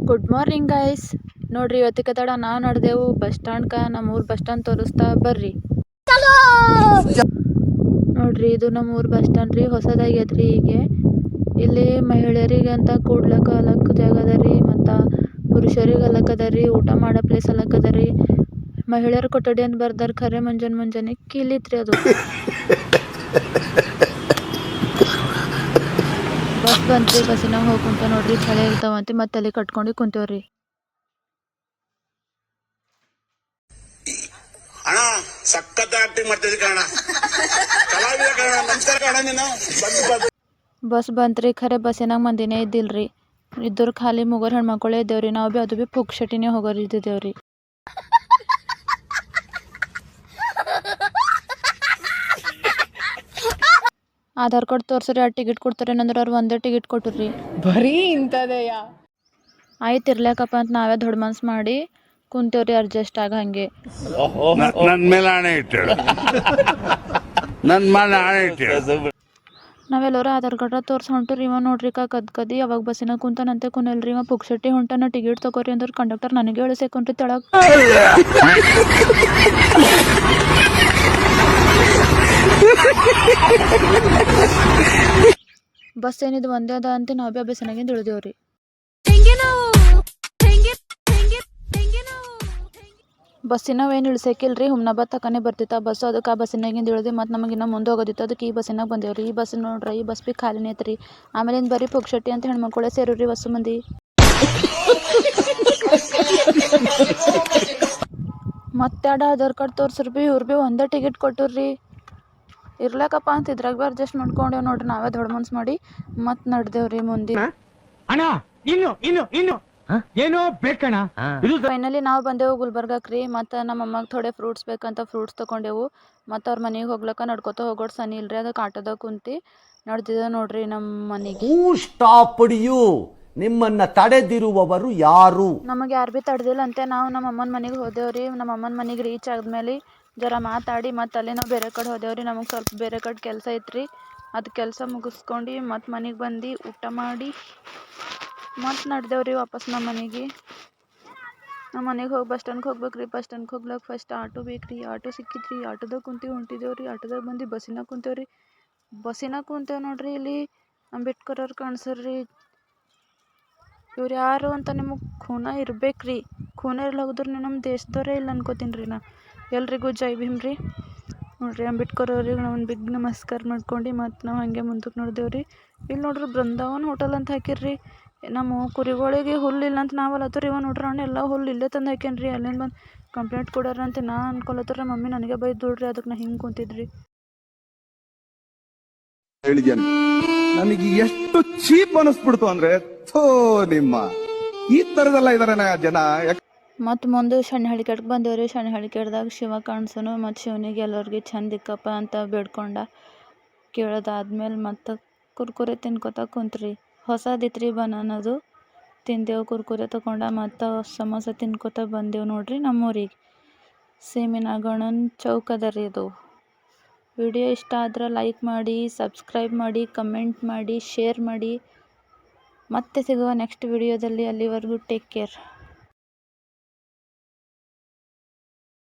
Good morning guys. ನೋಡ್ರಿ ಇವತ್ತಿಗೆ ತಡ ನಾವು ನಡೆದೆವು ಬಸ್ ಸ್ಟ್ಯಾಂಡ್ಕ. ನಮ್ಮೂರು ಬಸ್ ಸ್ಟ್ಯಾಂಡ್ ತೋರಿಸ್ತಾ ಬರ್ರಿ. ನೋಡ್ರಿ ಇದು ನಮ್ಮೂರು ಬಸ್ ಸ್ಟ್ಯಾಂಡ್ ರೀ, ಹೊಸದಾಗೈತ್ರಿ. ಹೀಗೆ ಇಲ್ಲಿ ಮಹಿಳೆಯರಿಗೆ ಅಂತ ಕೂಡ್ಲಕ್ಕ ಅಲಕ್ ಜಾಗ ಅದ ರೀ, ಮತ್ತು ಪುರುಷರಿಗೆ ಅಲಕ್ ಅದ ರೀ, ಊಟ ಮಾಡೋ ಪ್ಲೇಸ್ ಅಲಕ್ ಅದ ರೀ. ಮಹಿಳೆಯರ ಕೊಠಡಿ ಅಂತ ಬರ್ದಾರ, ಖರೆ ಮುಂಜಾನೆ ಕೀಲಿತ್ರಿ ಅದು. ಬಸ್ ಬಂತ್ರಿ, ಬಸ್ಸಿನಾಗ ಹೋಗಿ ಕುಂತ ನೋಡ್ರಿ, ಚಳಿ ಇರ್ತಾವಂತಿ ಮತ್ತೆ ಅಲ್ಲಿ ಕಟ್ಕೊಂಡು ಕುಂತೇವ್ರಿ. ಅಣ್ಣ ಸಖತ್ ಆಕ್ಟಿಂಗ್ ಮಾಡ್ತಿದ್ದೆ ಕಣ, ಕಲಾವಿದ ಕಣ, ನಮಸ್ಕಾರ ಕಣ ನೀನು. ಬಸ್ ಬಂತ್ರಿ, ಖರೆ ಬಸ್ಸಿನಾಗ ಮಂದಿನೇ ಇದ್ದಿಲ್ರಿ. ಇದ್ದವ್ರು ಖಾಲಿ ಮುಗೋರ್ ಹೆಣ್ಮಕ್ಳೇ ಇದ್ದೇವ್ರಿ. ನಾವು ಭೀ ಅದು ಭೀ ಪುಕ್ಷಟಿನೇ ಹೋಗೋರು ಇದ್ದಿದ್ದೇವ್ರಿ. ಆಧಾರ್ ಕಾರ್ಡ್ ತೋರ್ಸ್ರಿ, ಆ ಟಿಕೆಟ್ ಕೊಡ್ತಾರೆ ಏನಂದ್ರೆ ಅವ್ರು ಒಂದೇ ಟಿಕೆಟ್ ಕೊಟ್ಟರು. ಬರೀ ಇಂಥದೆಯಾ? ಆಯ್ತು ಇರ್ಲಾಕಪ್ಪ ಅಂತ ನಾವೇ ದೊಡ್ಡ ಮನ್ಸು ಮಾಡಿ ಕುಂತೇವ್ರಿ, ಅಡ್ಜಸ್ಟ್ ಆಗ ಹಂಗೆ. ನನ್ನ ಮೇಲೆ ಆಣೆ ಇಟ್ಟೇಳು, ನನ್ನ ಮೇಲೆ ಆಣೆ ಇಟ್ಟೇಳು. ನಾವೆಲ್ಲರೂ ಆಧಾರ್ ಕಾರ್ಡ್ ತೋರ್ಸಿ ಹೊಂಟ್ರಿ. ಇವ ನೋಡ್ರಿ ಕದಿ ಅವಾಗ ಬಸ್ಸಿನ ಕುಂತಾನಂತೆ ಕುನಲ್ರಿ. ಇವ ಪುಕ್ಷಟಿ ಹೊಂಟಾನ, ಟಿಕೆಟ್ ತಗೋರಿ ಅಂದ್ರೆ ಕಂಡಕ್ಟರ್ ನನಗೆ ಇಳಿಸೇಕೊಂಡ್ರಿ ತೆಳಗ್. ಬಸ್ ಏನಿದು ಒಂದೇ ಅದ ಅಂತ ನಾವು ಭೀ ಬಸ್ಸಿನಾಗಿಂದ ಇಳಿದೇವ್ರಿ. ಬಸ್ಸಿನಾಗ ಏನು ಇಳಿಸೇಕಿಲ್ರಿ, ಹುಮ್ನಾಬಾದ್ ತಕನೇ ಬರ್ತಿತ್ತು ಆ ಬಸ್ಸು. ಅದಕ್ಕೆ ಆ ಬಸ್ಸಿನಾಗಿಂದ ಇಳಿದು ಮತ್ತು ನಮಗೆ ಇನ್ನೂ ಮುಂದೆ ಹೋಗೋದಿತ್ತು, ಅದಕ್ಕೆ ಈ ಬಸ್ಸಿನಾಗ ಬಂದೇವ್ರಿ. ಈ ಬಸ್ ನೋಡ್ರಿ, ಈ ಬಸ್ ಭೀ ಖಾಲಿನೇ ಐತ್ರಿ. ಆಮೇಲಿಂದ ಬರೀ ಪುಕ್ಷಟಿ ಅಂತ ಹೆಣ್ಮಕ್ಳೇ ಸೇರಿವ್ರಿ ಬಸ್ಸು ಮಂದಿ. ಮತ್ತೆ ಆಧಾರ್ ಕಾರ್ಡ್ ತೋರ್ಸ್ರಿ ಭೀ ಇವ್ರು ಭೀ ಒಂದೇ ಟಿಕೆಟ್ ಕೊಟ್ಟರ್ರಿ. ಇರ್ಲಾಕಪ್ಪ ಅಂತ ಇದ್ರಾಗ ಭೀ ಅಡ್ಜಸ್ಟ್ ಮಾಡ್ಕೊಂಡೇವ್ ನೋಡ್ರಿ. ನಾವೇ ದೊಡ್ಡ ಮನ್ಸು ಮಾಡಿ ಮತ್ತೆ ನಡೆದೇವ್ರಿ ಮುಂದೆ. ಏನೋ ಬೇಕಣ್ಣ. ಫೈನಲಿ ನಾವು ಬಂದೆವು ಗುಲ್ಬರ್ಗಾಕ್ರಿ. ಮತ್ತು ನಮ್ಮ ಅಮ್ಮಗೆ ಥೋಡೆ ಫ್ರೂಟ್ಸ್ ಬೇಕಂತ ಫ್ರೂಟ್ಸ್ ತೊಗೊಂಡೆವು. ಮತ್ತು ಅವ್ರ ಮನೆಗೆ ಹೋಗ್ಲಕ್ಕ ನಡ್ಕೋತ ಹೋಗೋದು ಸನಿ ಇಲ್ರಿ, ಅದಕ್ಕೆ ಆಟೋದಾಗ ಕುಂತು ನಡೆದಿದ್ದ ನೋಡ್ರಿ ನಮ್ಮ ಮನೆಗೆ. ನಿಮ್ಮನ್ನ ತಡೆದಿರುವವರು ಯಾರು? ನಮಗೆ ಯಾರು ಭೀ ತಡೆದಿಲ್ಲ ಅಂತೆ. ನಾವು ನಮ್ಮ ಅಮ್ಮನ ಮನೆಗೆ ಹೋದೆವ್ರಿ. ನಮ್ಮ ಅಮ್ಮನ ಮನೆಗೆ ರೀಚ್ ಆದ್ಮೇಲೆ ಜರ ಮಾತಾಡಿ ಮತ್ತು ಅಲ್ಲಿ ನಾವು ಬೇರೆ ಕಡೆ ಹೋದೆವ್ರಿ. ನಮಗೆ ಸ್ವಲ್ಪ ಬೇರೆ ಕಡೆ ಕೆಲಸ ಐತ್ರಿ, ಅದು ಕೆಲಸ ಮುಗಿಸ್ಕೊಂಡು ಮತ್ತು ಮನೆಗೆ ಬಂದು ಊಟ ಮಾಡಿ ಮತ್ತು ನಡೆದೇವ್ರಿ ವಾಪಸ್ ನಮ್ಮ ಮನೆಗೆ. ನಮ್ಮ ಮನೆಗೆ ಹೋಗಿ ಬಸ್ ಸ್ಟ್ಯಾಂಡ್ಗೆ ಹೋಗ್ಬೇಕ್ರಿ. ಬಸ್ ಸ್ಟ್ಯಾಂಡ್ಗೆ ಹೋಗ್ಲಕ್ಕೆ ಫಸ್ಟ್ ಆಟೋ ಬೇಕ್ರಿ. ಆಟೋ ಸಿಕ್ಕಿದ್ರಿ, ಆಟೋದಾಗ ಕುಂತು ಹೊಂಟಿದ್ದೇವ್ರಿ. ಆಟೋದಾಗ ಬಂದು ಬಸ್ಸಿನಾಗ ಕುಂತೇವ್ರಿ. ಬಸ್ಸಿನಾಗ ಕುಂತೇವೆ ನೋಡ್ರಿ. ಇಲ್ಲಿ ಅಂಬೇಡ್ಕರ್ ಅವ್ರು ಕಾಣಿಸ್ರಿ. ಇವ್ರು ಯಾರು ಅಂತ ನಿಮಗೆ ಖೂನ ಇರ್ಬೇಕ್ರಿ. ಖೂನ ಇರ್ಲಾಗದ್ರೆ ನೀವು ನಮ್ಮ ದೇಶದವರೇ ಇಲ್ಲ ಅನ್ಕೋತೀನಿ ರೀ. ನಾ ಎಲ್ರಿಗೂ ಜೈ ಭೀಮ್ ರೀ. ನೋಡ್ರಿ ಅಂಬೇಡ್ಕರ್ ಅವ್ರಿಗೆ ನಾವು ಒಂದು ಬಿಗ್ ನಮಸ್ಕಾರ ಮಾಡ್ಕೊಂಡು ಮತ್ತು ನಾವು ಹಾಗೆ ಮುಂದಕ್ಕೆ ನೋಡಿದೇವ್ರಿ. ಇಲ್ಲಿ ನೋಡ್ರಿ ಬೃಂದಾವನ್ ಹೋಟೆಲ್ ಅಂತ ಹಾಕಿರ್ರಿ. ನಮ್ಮ ಕುರಿಗಳಿಗೆ ಹುಲ್ಲಿಲ್ಲ ಅಂತ ನಾವಲ್ಲತ್ತರಿ. ಇವ ನೋಡ್ರಿ ಅಣ್ಣ ಎಲ್ಲ ಹುಲ್ಲು ಇಲ್ಲೇ ತಂದು ಹಾಕ್ಯಾನ್ರಿ. ಅಲ್ಲಿಂದ ಬಂದು ಕಂಪ್ಲೇಂಟ್ ಕೊಡ್ಯಾರ ಅಂತ ನಾ ಅನ್ಕೊಳತ್ರ. ಮಮ್ಮಿ ನನಗೆ ಬೈದು ನೋಡ್ರಿ, ಅದಕ್ಕೆ ನಾ ಹಿಂಗೆ ಕುಂತಿದ್ರಿ. ಹೇಳಿದ್ಯಾನೆ ನನಗೆ ಎಷ್ಟು ಚೀಪ್ ಅನಿಸ್ಬಿಡ್ತು ಅಂದ್ರೆ, ಥೋ ನಿಮ್ಮ ಈ ತರದೆಲ್ಲ ಇದಾರೆ ಜನ. ಮತ್ತು ಮುಂದೆ ಶನಿಹಳ್ಳಿ ಕೆಡ್ಗೆ ಬಂದೇವ್ರಿ. ಶನಿಹಳ್ಳಿ ಕೆಡ್ದಾಗ ಶಿವ ಕಾಣಿಸೋನು ಮತ್ತು ಶಿವನಿಗೆ ಎಲ್ಲರಿಗೆ ಚಂದ ಇಕ್ಕಪ್ಪ ಅಂತ ಬೇಡ್ಕೊಂಡ. ಕೇಳೋದಾದ್ಮೇಲೆ ಮತ್ತು ಕುರ್ಕುರೆ ತಿನ್ಕೋತ ಕುಂತ್ರಿ. ಹೊಸದಿತ್ರಿ ಬನಾನದು. ತಿಂದೆವು ಕುರ್ಕುರೆ ತೊಗೊಂಡ ಮತ್ತು ಸಮೋಸ ತಿನ್ಕೋತ ಬಂದೆವು ನೋಡ್ರಿ ನಮ್ಮೂರಿಗೆ. ಸೇಮಿನಾಗಣ್ಣನ ಚೌಕ್ ಅದ ರೀ ಅದು. ವಿಡಿಯೋ ಇಷ್ಟ ಆದ್ರೆ ಲೈಕ್ ಮಾಡಿ, ಸಬ್ಸ್ಕ್ರೈಬ್ ಮಾಡಿ, ಕಮೆಂಟ್ ಮಾಡಿ, ಶೇರ್ ಮಾಡಿ. ಮತ್ತೆ ಸಿಗುವ ನೆಕ್ಸ್ಟ್ ವಿಡಿಯೋದಲ್ಲಿ. ಅಲ್ಲಿವರೆಗೂ ಟೇಕ್ ಕೇರ್.